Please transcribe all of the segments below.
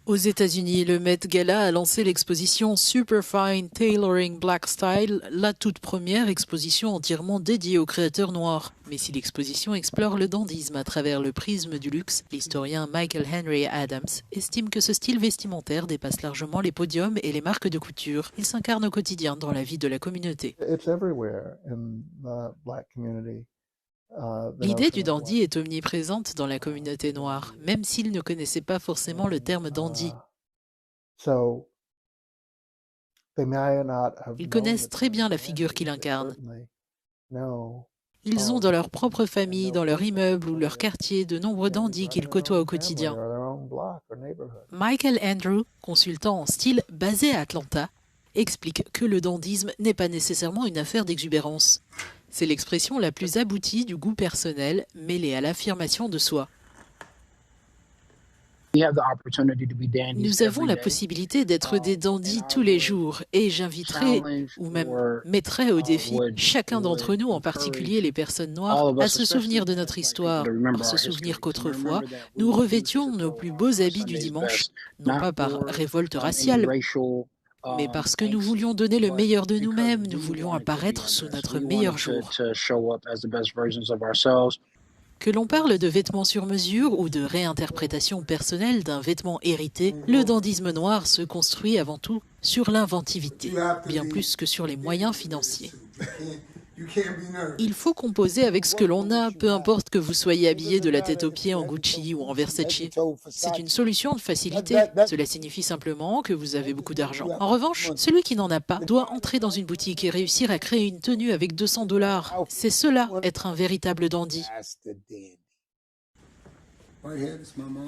Aux États-Unis, le Met Gala a lancé l'exposition Superfine Tailoring Black Style, la toute première exposition entièrement dédiée aux créateurs noirs. Mais si l'exposition explore le dandysme à travers le prisme du luxe, l'historien Michael Henry Adams estime que ce style vestimentaire dépasse largement les podiums et les marques de couture. Il s'incarne au quotidien dans la vie de la communauté. L'idée du dandy est omniprésente dans la communauté noire, même s'ils ne connaissaient pas forcément le terme dandy. Ils connaissent très bien la figure qu'il incarne. Ils ont dans leur propre famille, dans leur immeuble ou leur quartier, de nombreux dandys qu'ils côtoient au quotidien. Michael Andrew, consultant en style basé à Atlanta, explique que le dandysme n'est pas nécessairement une affaire d'exubérance. C'est l'expression la plus aboutie du goût personnel, mêlée à l'affirmation de soi. Nous avons la possibilité d'être des dandys tous les jours et j'inviterai, ou même mettrai au défi, chacun d'entre nous, en particulier les personnes noires, à se souvenir de notre histoire, à se souvenir qu'autrefois, nous revêtions nos plus beaux habits du dimanche, non pas par révolte raciale, mais parce que nous voulions donner le meilleur de nous-mêmes, nous voulions apparaître sous notre meilleur jour. Que l'on parle de vêtements sur mesure ou de réinterprétation personnelle d'un vêtement hérité, le dandysme noir se construit avant tout sur l'inventivité, bien plus que sur les moyens financiers. Il faut composer avec ce que l'on a, peu importe que vous soyez habillé de la tête aux pieds en Gucci ou en Versace. C'est une solution de facilité. Cela signifie simplement que vous avez beaucoup d'argent. En revanche, celui qui n'en a pas doit entrer dans une boutique et réussir à créer une tenue avec 200 $. C'est cela, être un véritable dandy.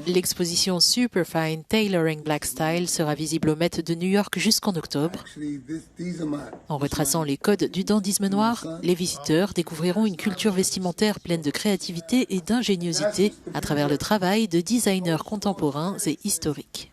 L'exposition Superfine Tailoring Black Style sera visible au Met de New York jusqu'en octobre. En retraçant les codes du dandysme noir, les visiteurs découvriront une culture vestimentaire pleine de créativité et d'ingéniosité à travers le travail de designers contemporains et historiques.